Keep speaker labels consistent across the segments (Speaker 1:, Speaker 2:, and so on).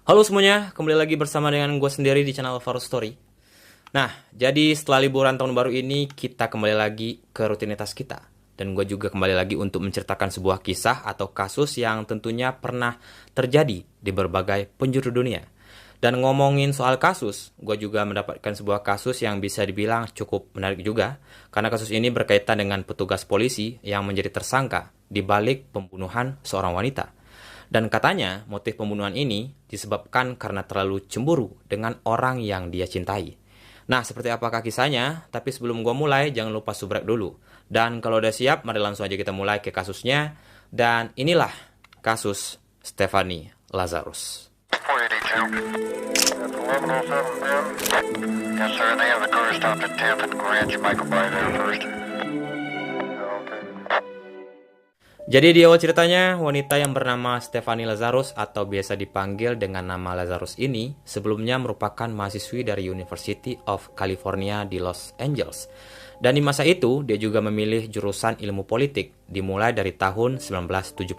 Speaker 1: Halo semuanya, kembali lagi bersama dengan gue sendiri di channel Faro Story. Nah, jadi setelah liburan tahun baru ini, kita kembali lagi ke rutinitas kita. Dan gue juga kembali lagi untuk menceritakan sebuah kisah atau kasus yang tentunya pernah terjadi di berbagai penjuru dunia. Dan ngomongin soal kasus, gue juga mendapatkan sebuah kasus yang bisa dibilang cukup menarik juga. Karena kasus ini berkaitan dengan petugas polisi yang menjadi tersangka di balik pembunuhan seorang wanita. Dan katanya motif pembunuhan ini disebabkan karena terlalu cemburu dengan orang yang dia cintai. Nah, seperti apakah kisahnya? Tapi sebelum gua mulai, jangan lupa subrek dulu. Dan kalau udah siap, mari langsung aja kita mulai ke kasusnya. Dan inilah kasus Stephanie Lazarus.
Speaker 2: 482. That's 1107 Ben. Yes, sir. They have the car stopped at 10th and Grant. You might go by there first. Okay.
Speaker 1: Jadi di awal ceritanya, wanita yang bernama Stephanie Lazarus atau biasa dipanggil dengan nama Lazarus ini sebelumnya merupakan mahasiswi dari University of California di Los Angeles. Dan di masa itu, dia juga memilih jurusan ilmu politik dimulai dari tahun 1978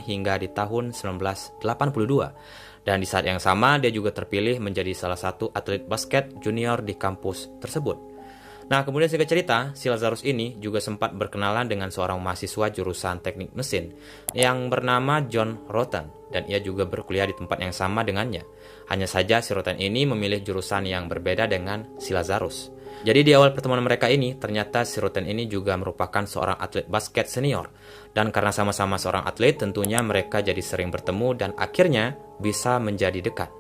Speaker 1: hingga di tahun 1982. Dan di saat yang sama, dia juga terpilih menjadi salah satu atlet basket junior di kampus tersebut. Nah, kemudian singkat cerita, si Lazarus ini juga sempat berkenalan dengan seorang mahasiswa jurusan teknik mesin yang bernama John Roten, dan ia juga berkuliah di tempat yang sama dengannya. Hanya saja si Roten ini memilih jurusan yang berbeda dengan si Lazarus. Jadi di awal pertemuan mereka ini, ternyata si Roten ini juga merupakan seorang atlet basket senior. Dan karena sama-sama seorang atlet, tentunya mereka jadi sering bertemu dan akhirnya bisa menjadi dekat.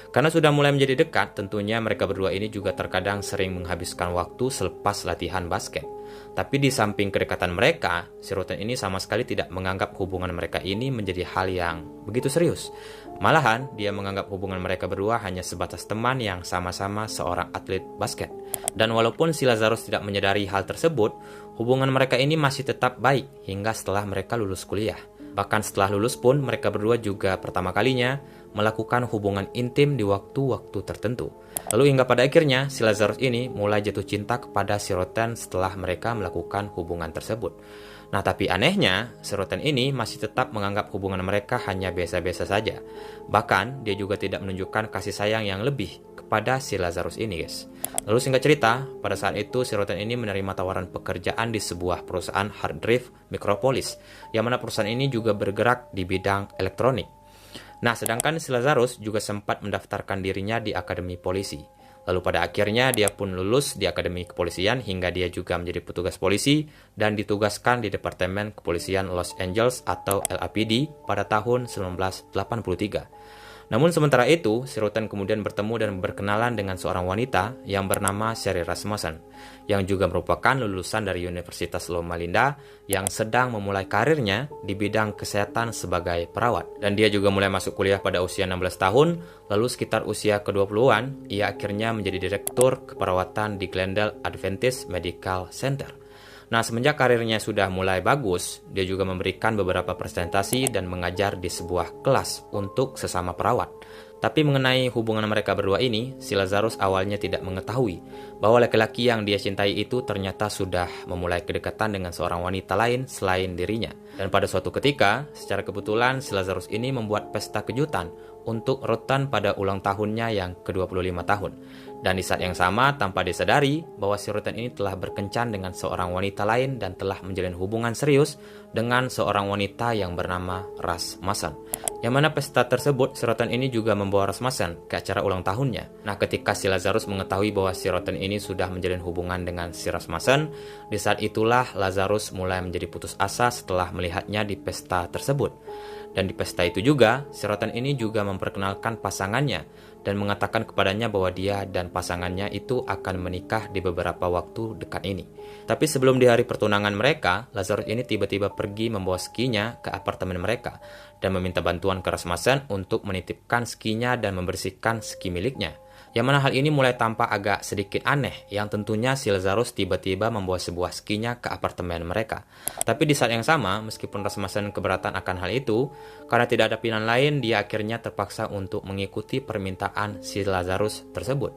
Speaker 1: Karena sudah mulai menjadi dekat, tentunya mereka berdua ini juga terkadang sering menghabiskan waktu selepas latihan basket. Tapi di samping kedekatan mereka, si Roten ini sama sekali tidak menganggap hubungan mereka ini menjadi hal yang begitu serius. Malahan, dia menganggap hubungan mereka berdua hanya sebatas teman yang sama-sama seorang atlet basket. Dan walaupun si Lazarus tidak menyadari hal tersebut, hubungan mereka ini masih tetap baik hingga setelah mereka lulus kuliah. Bahkan setelah lulus pun mereka berdua juga pertama kalinya melakukan hubungan intim di waktu-waktu tertentu. Lalu hingga pada akhirnya si Lazarus ini mulai jatuh cinta kepada si Roten setelah mereka melakukan hubungan tersebut. Nah, tapi anehnya si Roten ini masih tetap menganggap hubungan mereka hanya biasa-biasa saja. Bahkan dia juga tidak menunjukkan kasih sayang yang lebih kepada si Lazarus ini, guys. Lalu singkat cerita, pada saat itu si Roten ini menerima tawaran pekerjaan di sebuah perusahaan hard drive Micropolis, yang mana perusahaan ini juga bergerak di bidang elektronik. Nah, sedangkan si Lazarus juga sempat mendaftarkan dirinya di Akademi Polisi. Lalu pada akhirnya dia pun lulus di Akademi Kepolisian hingga dia juga menjadi petugas polisi dan ditugaskan di Departemen Kepolisian Los Angeles atau LAPD pada tahun 1983. Namun sementara itu, si Roten kemudian bertemu dan berkenalan dengan seorang wanita yang bernama Sherry Rasmussen, yang juga merupakan lulusan dari Universitas Loma Linda yang sedang memulai karirnya di bidang kesehatan sebagai perawat. Dan dia juga mulai masuk kuliah pada usia 16 tahun, lalu sekitar usia ke-20-an, ia akhirnya menjadi direktur keperawatan di Glendale Adventist Medical Center. Nah, semenjak karirnya sudah mulai bagus, dia juga memberikan beberapa presentasi dan mengajar di sebuah kelas untuk sesama perawat. Tapi mengenai hubungan mereka berdua ini, si Lazarus awalnya tidak mengetahui bahwa laki-laki yang dia cintai itu ternyata sudah memulai kedekatan dengan seorang wanita lain selain dirinya. Dan pada suatu ketika, secara kebetulan si Lazarus ini membuat pesta kejutan untuk Roten pada ulang tahunnya yang ke-25 tahun. Dan di saat yang sama, tanpa disadari bahwa si Roten ini telah berkencan dengan seorang wanita lain dan telah menjalin hubungan serius dengan seorang wanita yang bernama Rasmussen. Yang mana pesta tersebut, si Roten ini juga membawa Rasmussen ke acara ulang tahunnya. Nah, ketika si Lazarus mengetahui bahwa si Roten ini sudah menjalin hubungan dengan si Rasmussen, di saat itulah Lazarus mulai menjadi putus asa setelah melihatnya di pesta tersebut. Dan di pesta itu juga, si Roten ini juga memperkenalkan pasangannya dan mengatakan kepadanya bahwa dia dan pasangannya itu akan menikah di beberapa waktu dekat ini. Tapi sebelum di hari pertunangan mereka, Lazarus ini tiba-tiba pergi membawa skinya ke apartemen mereka dan meminta bantuan ke Rasmussen untuk menitipkan skinya dan membersihkan ski miliknya. Yang mana hal ini mulai tampak agak sedikit aneh, yang tentunya si Lazarus tiba-tiba membawa sebuah skinya ke apartemen mereka. Tapi di saat yang sama, meskipun Rasmussen keberatan akan hal itu, karena tidak ada pilihan lain, dia akhirnya terpaksa untuk mengikuti permintaan si Lazarus tersebut.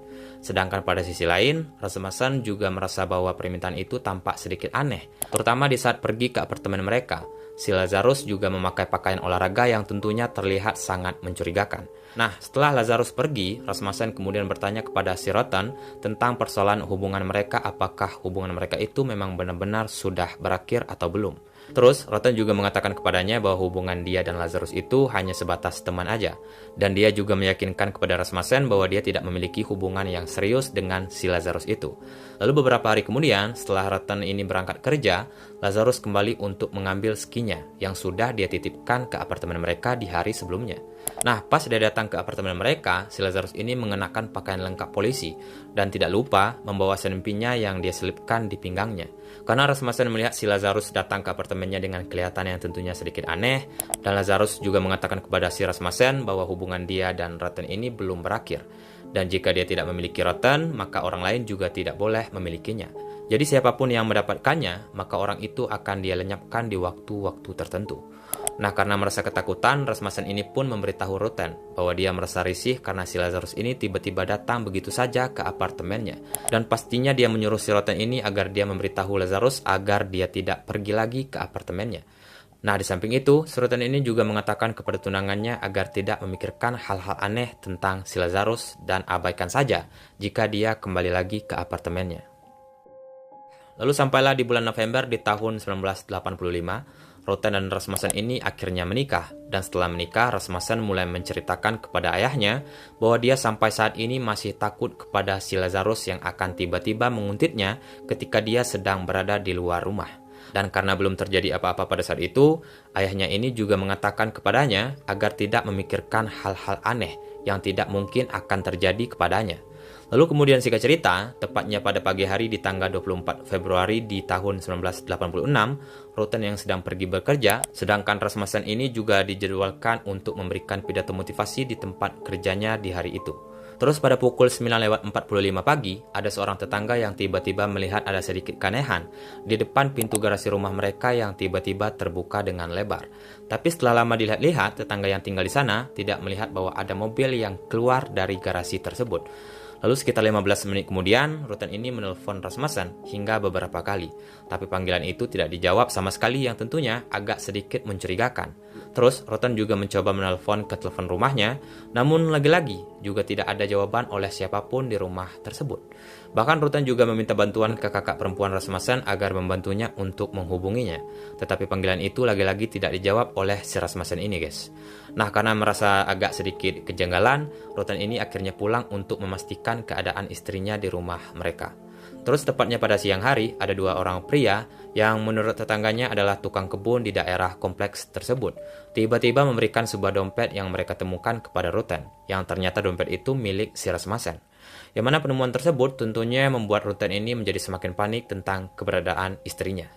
Speaker 1: Sedangkan pada sisi lain, Rasmussen juga merasa bahwa permintaan itu tampak sedikit aneh, terutama di saat pergi ke apartemen mereka. Si Lazarus juga memakai pakaian olahraga yang tentunya terlihat sangat mencurigakan. Nah, setelah Lazarus pergi, Rasmussen kemudian bertanya kepada si Rotten tentang persoalan hubungan mereka, apakah hubungan mereka itu memang benar-benar sudah berakhir atau belum. Terus, Rotten juga mengatakan kepadanya bahwa hubungan dia dan Lazarus itu hanya sebatas teman aja. Dan dia juga meyakinkan kepada Rasmussen bahwa dia tidak memiliki hubungan yang serius dengan si Lazarus itu. Lalu beberapa hari kemudian, setelah Rotten ini berangkat kerja, Lazarus kembali untuk mengambil skinya yang sudah dia titipkan ke apartemen mereka di hari sebelumnya. Nah, pas dia datang ke apartemen mereka, si Lazarus ini mengenakan pakaian lengkap polisi dan tidak lupa membawa senpinya yang dia selipkan di pinggangnya. Karena Rasmussen melihat si Lazarus datang ke apartemennya dengan kelihatan yang tentunya sedikit aneh, dan Lazarus juga mengatakan kepada si Rasmussen bahwa hubungan dia dan Rotten ini belum berakhir. Dan jika dia tidak memiliki Rotten, maka orang lain juga tidak boleh memilikinya. Jadi siapapun yang mendapatkannya, maka orang itu akan dia lenyapkan di waktu-waktu tertentu. Nah, karena merasa ketakutan, Rasmussen ini pun memberitahu Rotten bahwa dia merasa risih karena si Lazarus ini tiba-tiba datang begitu saja ke apartemennya. Dan pastinya dia menyuruh si Rotten ini agar dia memberitahu Lazarus agar dia tidak pergi lagi ke apartemennya. Nah, di samping itu, si Rotten ini juga mengatakan kepada tunangannya agar tidak memikirkan hal-hal aneh tentang si Lazarus dan abaikan saja jika dia kembali lagi ke apartemennya. Lalu sampailah di bulan November di tahun 1985, Rotten dan Rasmussen ini akhirnya menikah. Dan setelah menikah, Rasmussen mulai menceritakan kepada ayahnya bahwa dia sampai saat ini masih takut kepada si Lazarus yang akan tiba-tiba menguntitnya ketika dia sedang berada di luar rumah. Dan karena belum terjadi apa-apa pada saat itu, ayahnya ini juga mengatakan kepadanya agar tidak memikirkan hal-hal aneh yang tidak mungkin akan terjadi kepadanya. Lalu kemudian singkat cerita, tepatnya pada pagi hari di tanggal 24 Februari di tahun 1986, Rotten yang sedang pergi bekerja, sedangkan Rasmussen ini juga dijadwalkan untuk memberikan pidato motivasi di tempat kerjanya di hari itu. Terus pada pukul 9:45 pagi, ada seorang tetangga yang tiba-tiba melihat ada sedikit keanehan di depan pintu garasi rumah mereka yang tiba-tiba terbuka dengan lebar. Tapi setelah lama dilihat-lihat, tetangga yang tinggal di sana tidak melihat bahwa ada mobil yang keluar dari garasi tersebut. Lalu sekitar 15 menit kemudian, Rotten ini menelpon Rasmussen hingga beberapa kali. Tapi panggilan itu tidak dijawab sama sekali yang tentunya agak sedikit mencurigakan. Terus, Rotten juga mencoba menelpon ke telepon rumahnya, namun lagi-lagi juga tidak ada jawaban oleh siapapun di rumah tersebut. Bahkan Rotten juga meminta bantuan ke kakak perempuan Rasmussen agar membantunya untuk menghubunginya. Tetapi panggilan itu lagi-lagi tidak dijawab oleh si Rasmussen ini, guys. Nah, karena merasa agak sedikit kejanggalan, Rotten ini akhirnya pulang untuk memastikan keadaan istrinya di rumah mereka. Terus tepatnya pada siang hari, ada dua orang pria yang menurut tetangganya adalah tukang kebun di daerah kompleks tersebut. Tiba-tiba memberikan sebuah dompet yang mereka temukan kepada Rotten, yang ternyata dompet itu milik si Rasmussen. Yang mana penemuan tersebut tentunya membuat Rotten ini menjadi semakin panik tentang keberadaan istrinya.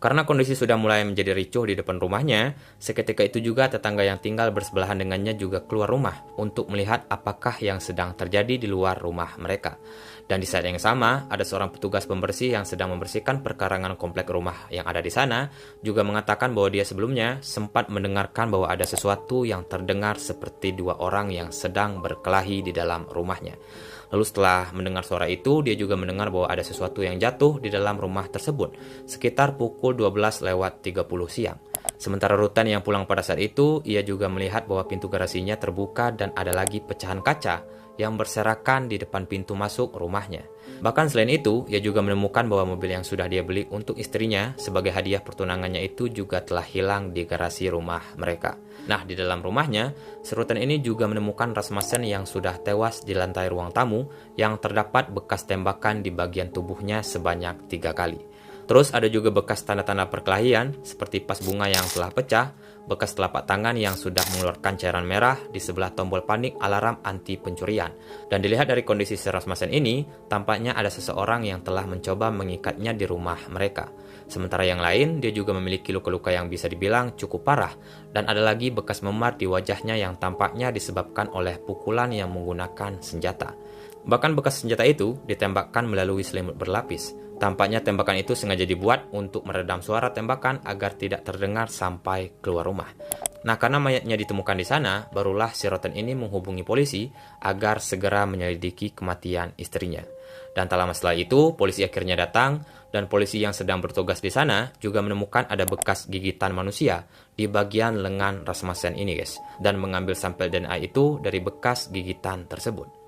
Speaker 1: Karena kondisi sudah mulai menjadi ricuh di depan rumahnya, seketika itu juga tetangga yang tinggal bersebelahan dengannya juga keluar rumah untuk melihat apakah yang sedang terjadi di luar rumah mereka. Dan di saat yang sama, ada seorang petugas pembersih yang sedang membersihkan perkarangan komplek rumah yang ada di sana, juga mengatakan bahwa dia sebelumnya sempat mendengarkan bahwa ada sesuatu yang terdengar seperti dua orang yang sedang berkelahi di dalam rumahnya. Lalu setelah mendengar suara itu, dia juga mendengar bahwa ada sesuatu yang jatuh di dalam rumah tersebut, sekitar pukul 12:30 siang. Sementara Rotten yang pulang pada saat itu, ia juga melihat bahwa pintu garasinya terbuka dan ada lagi pecahan kaca yang berserakan di depan pintu masuk rumahnya. Bahkan selain itu, ia juga menemukan bahwa mobil yang sudah dia beli untuk istrinya sebagai hadiah pertunangannya itu juga telah hilang di garasi rumah mereka. Nah, di dalam rumahnya, Rotten ini juga menemukan Rasmussen yang sudah tewas di lantai ruang tamu yang terdapat bekas tembakan di bagian tubuhnya sebanyak 3 kali. Terus ada juga bekas tanda-tanda perkelahian seperti pas bunga yang telah pecah, bekas telapak tangan yang sudah mengeluarkan cairan merah di sebelah tombol panik alarm anti pencurian. Dan dilihat dari kondisi si Rasmussen ini, tampaknya ada seseorang yang telah mencoba mengikatnya di rumah mereka. Sementara yang lain, dia juga memiliki luka-luka yang bisa dibilang cukup parah, dan ada lagi bekas memar di wajahnya yang tampaknya disebabkan oleh pukulan yang menggunakan senjata. Bahkan bekas senjata itu ditembakkan melalui selimut berlapis. Tampaknya tembakan itu sengaja dibuat untuk meredam suara tembakan agar tidak terdengar sampai keluar rumah. Nah, karena mayatnya ditemukan di sana, barulah si Rotten ini menghubungi polisi agar segera menyelidiki kematian istrinya. Dan tak lama setelah itu, polisi akhirnya datang, dan polisi yang sedang bertugas di sana juga menemukan ada bekas gigitan manusia di bagian lengan Rasmussen ini, guys, dan mengambil sampel DNA itu dari bekas gigitan tersebut.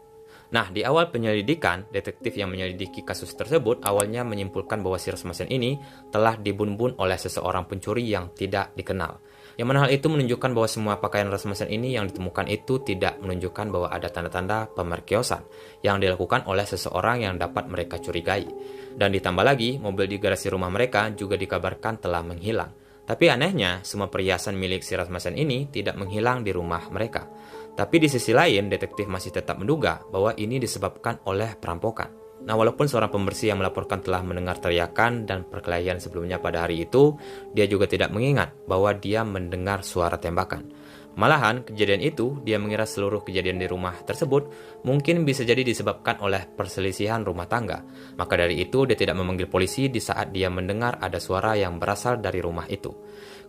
Speaker 1: Nah, di awal penyelidikan, detektif yang menyelidiki kasus tersebut awalnya menyimpulkan bahwa si Rasmussen ini telah dibunuh oleh seseorang pencuri yang tidak dikenal. Yang mana hal itu menunjukkan bahwa semua pakaian Rasmussen ini yang ditemukan itu tidak menunjukkan bahwa ada tanda-tanda pemerkosaan yang dilakukan oleh seseorang yang dapat mereka curigai. Dan ditambah lagi, mobil di garasi rumah mereka juga dikabarkan telah menghilang. Tapi anehnya, semua perhiasan milik si Rasmussen ini tidak menghilang di rumah mereka. Tapi di sisi lain, detektif masih tetap menduga bahwa ini disebabkan oleh perampokan. Nah, walaupun seorang pembersih yang melaporkan telah mendengar teriakan dan perkelahian sebelumnya pada hari itu, dia juga tidak mengingat bahwa dia mendengar suara tembakan. Malahan, kejadian itu, dia mengira seluruh kejadian di rumah tersebut mungkin bisa jadi disebabkan oleh perselisihan rumah tangga. Maka dari itu, dia tidak memanggil polisi di saat dia mendengar ada suara yang berasal dari rumah itu.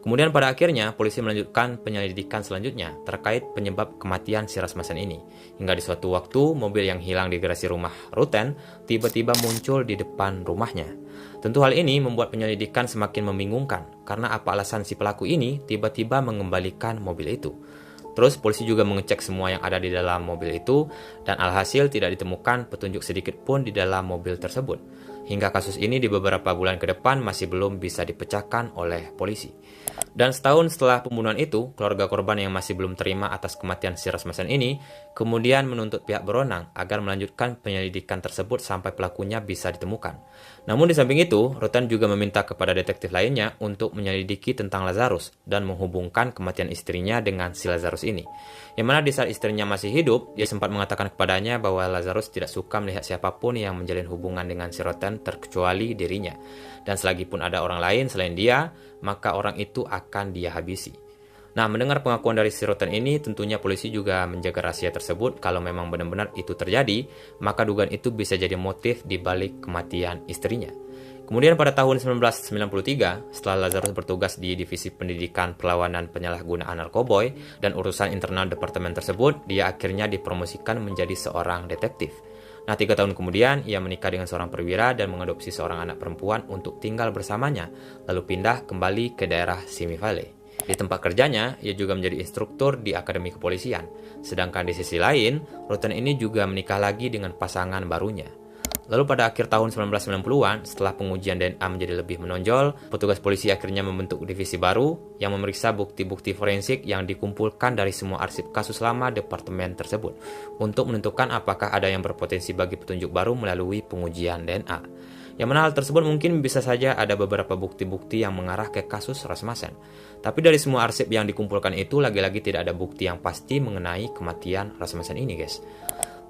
Speaker 1: Kemudian pada akhirnya, polisi melanjutkan penyelidikan selanjutnya terkait penyebab kematian si Rasmussen ini. Hingga di suatu waktu, mobil yang hilang di garasi rumah Rutten tiba-tiba muncul di depan rumahnya. Tentu hal ini membuat penyelidikan semakin membingungkan, karena apa alasan si pelaku ini tiba-tiba mengembalikan mobil itu. Terus polisi juga mengecek semua yang ada di dalam mobil itu, dan alhasil tidak ditemukan petunjuk sedikit pun di dalam mobil tersebut. Hingga kasus ini di beberapa bulan ke depan masih belum bisa dipecahkan oleh polisi. Dan setahun setelah pembunuhan itu, keluarga korban yang masih belum terima atas kematian si Rasmussen ini kemudian menuntut pihak berwenang agar melanjutkan penyelidikan tersebut sampai pelakunya bisa ditemukan. Namun di samping itu, Rutten juga meminta kepada detektif lainnya untuk menyelidiki tentang Lazarus dan menghubungkan kematian istrinya dengan si Lazarus ini. Yang mana di saat istrinya masih hidup, dia sempat mengatakan kepadanya bahwa Lazarus tidak suka melihat siapapun yang menjalin hubungan dengan si Rutten terkecuali dirinya. Dan selagi pun ada orang lain selain dia, maka orang itu akan dia habisi. Nah, mendengar pengakuan dari si Rutten ini, tentunya polisi juga menjaga rahasia tersebut. Kalau memang benar-benar itu terjadi, maka dugaan itu bisa jadi motif di balik kematian istrinya. Kemudian pada tahun 1993, setelah Lazarus bertugas di Divisi Pendidikan Perlawanan Penyalahgunaan Narkoboy dan urusan internal departemen tersebut, dia akhirnya dipromosikan menjadi seorang detektif. Nah, 3 tahun kemudian, ia menikah dengan seorang perwira dan mengadopsi seorang anak perempuan untuk tinggal bersamanya, lalu pindah kembali ke daerah Simi Valley. Di tempat kerjanya, ia juga menjadi instruktur di Akademi Kepolisian. Sedangkan di sisi lain, Rutten ini juga menikah lagi dengan pasangan barunya. Lalu pada akhir tahun 1990-an, setelah pengujian DNA menjadi lebih menonjol, petugas polisi akhirnya membentuk divisi baru yang memeriksa bukti-bukti forensik yang dikumpulkan dari semua arsip kasus lama departemen tersebut untuk menentukan apakah ada yang berpotensi bagi petunjuk baru melalui pengujian DNA. Yang mana hal tersebut mungkin bisa saja ada beberapa bukti-bukti yang mengarah ke kasus Rasmussen. Tapi dari semua arsip yang dikumpulkan itu, lagi-lagi tidak ada bukti yang pasti mengenai kematian Rasmussen ini, guys.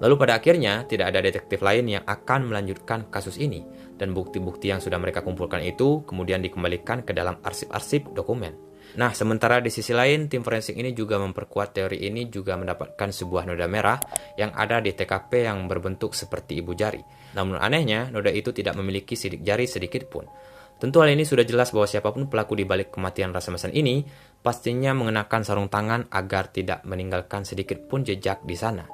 Speaker 1: Lalu pada akhirnya, tidak ada detektif lain yang akan melanjutkan kasus ini, dan bukti-bukti yang sudah mereka kumpulkan itu kemudian dikembalikan ke dalam arsip-arsip dokumen. Nah, sementara di sisi lain, tim forensik ini juga memperkuat teori ini juga mendapatkan sebuah noda merah yang ada di TKP yang berbentuk seperti ibu jari. Namun anehnya, noda itu tidak memiliki sidik jari sedikit pun. Tentu hal ini sudah jelas bahwa siapapun pelaku di balik kematian Rasmussen ini pastinya mengenakan sarung tangan agar tidak meninggalkan sedikit pun jejak di sana.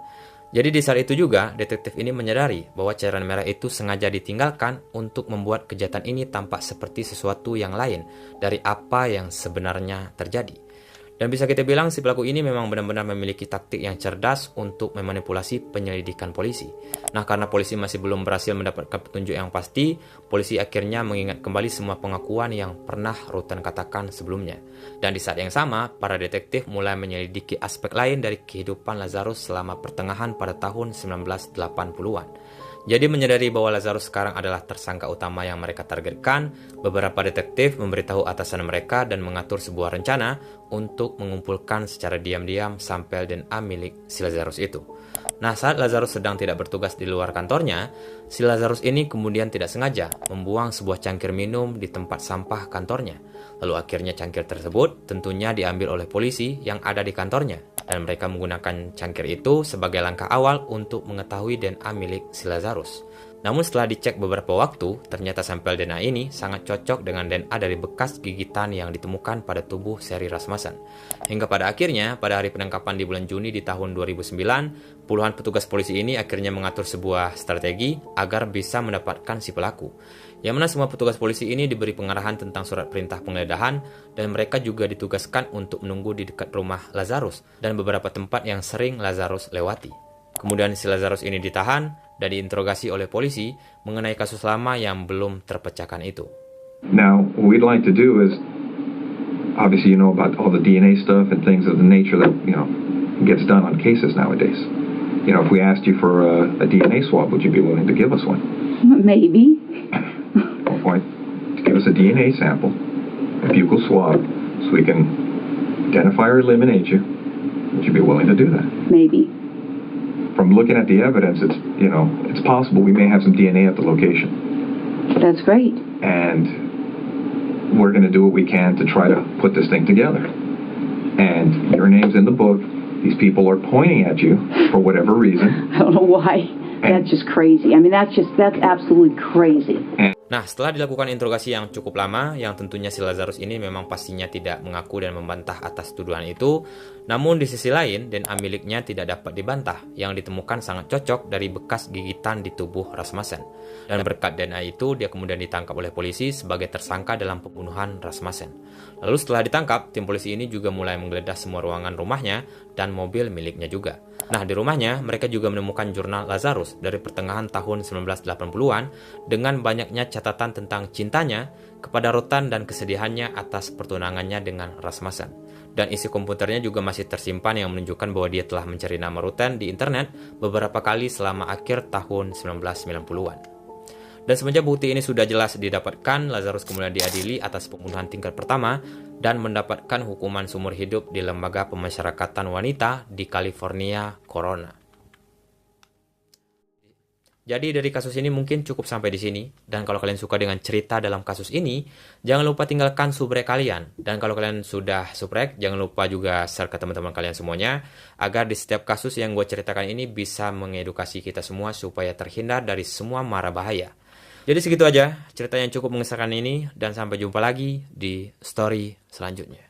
Speaker 1: Jadi di saat itu juga, detektif ini menyadari bahwa cairan merah itu sengaja ditinggalkan untuk membuat kejahatan ini tampak seperti sesuatu yang lain dari apa yang sebenarnya terjadi. Dan bisa kita bilang si pelaku ini memang benar-benar memiliki taktik yang cerdas untuk memanipulasi penyelidikan polisi. Nah, karena polisi masih belum berhasil mendapatkan petunjuk yang pasti, polisi akhirnya mengingat kembali semua pengakuan yang pernah Rutten katakan sebelumnya. Dan di saat yang sama, para detektif mulai menyelidiki aspek lain dari kehidupan Lazarus selama pertengahan pada tahun 1980-an. Jadi menyadari bahwa Lazarus sekarang adalah tersangka utama yang mereka targetkan, beberapa detektif memberitahu atasan mereka dan mengatur sebuah rencana untuk mengumpulkan secara diam-diam sampel DNA milik si Lazarus itu. Nah, saat Lazarus sedang tidak bertugas di luar kantornya, si Lazarus ini kemudian tidak sengaja membuang sebuah cangkir minum di tempat sampah kantornya. Lalu akhirnya cangkir tersebut tentunya diambil oleh polisi yang ada di kantornya. Dan mereka menggunakan cangkir itu sebagai langkah awal untuk mengetahui DNA milik si Lazarus. Namun setelah dicek beberapa waktu, ternyata sampel DNA ini sangat cocok dengan DNA dari bekas gigitan yang ditemukan pada tubuh Sherry Rasmussen. Hingga pada akhirnya, pada hari penangkapan di bulan Juni di tahun 2009, puluhan petugas polisi ini akhirnya mengatur sebuah strategi agar bisa mendapatkan si pelaku. Yang mana semua petugas polisi ini diberi pengarahan tentang surat perintah penggeledahan dan mereka juga ditugaskan untuk menunggu di dekat rumah Lazarus dan beberapa tempat yang sering Lazarus lewati. Kemudian si Lazarus ini ditahan dan diinterogasi oleh polisi mengenai kasus lama yang belum terpecahkan itu.
Speaker 3: Now, what we'd like to do is, obviously you know about all the DNA stuff and things of the nature that, gets done on cases nowadays. If we asked you for a DNA swab, would you be willing to give us one?
Speaker 4: Maybe.
Speaker 3: To give us a DNA sample, a buccal swab, so we can identify or eliminate you. Would you be willing to do that?
Speaker 4: Maybe.
Speaker 3: From looking at the evidence, it's possible we may have some DNA at the location.
Speaker 4: That's great.
Speaker 3: And we're going to do what we can to try to put this thing together. And your name's in the book. These people are pointing at you for whatever reason.
Speaker 4: I don't know why. That's just crazy. I mean, that's absolutely crazy.
Speaker 1: Nah, setelah dilakukan interogasi yang cukup lama, yang tentunya si Lazarus ini memang pastinya tidak mengaku dan membantah atas tuduhan itu, namun di sisi lain, DNA miliknya tidak dapat dibantah, yang ditemukan sangat cocok dari bekas gigitan di tubuh Rasmussen. Dan berkat DNA itu, dia kemudian ditangkap oleh polisi sebagai tersangka dalam pembunuhan Rasmussen. Lalu setelah ditangkap, tim polisi ini juga mulai menggeledah semua ruangan rumahnya dan mobil miliknya juga. Nah, di rumahnya, mereka juga menemukan jurnal Lazarus dari pertengahan tahun 1980-an dengan banyaknya catatan tentang cintanya kepada Rutan dan kesedihannya atas pertunangannya dengan Rasmussen. Dan isi komputernya juga masih tersimpan yang menunjukkan bahwa dia telah mencari nama Rutan di internet beberapa kali selama akhir tahun 1990-an. Dan semenjak bukti ini sudah jelas didapatkan, Lazarus kemudian diadili atas pembunuhan tingkat pertama dan mendapatkan hukuman seumur hidup di Lembaga Pemasyarakatan Wanita di California, Corona. Jadi dari kasus ini mungkin cukup sampai di sini. Dan kalau kalian suka dengan cerita dalam kasus ini, jangan lupa tinggalkan subrek kalian. Dan kalau kalian sudah subrek, jangan lupa juga share ke teman-teman kalian semuanya, agar di setiap kasus yang gue ceritakan ini bisa mengedukasi kita semua supaya terhindar dari semua mara bahaya. Jadi segitu aja cerita yang cukup mengesankan ini, dan sampai jumpa lagi di story selanjutnya.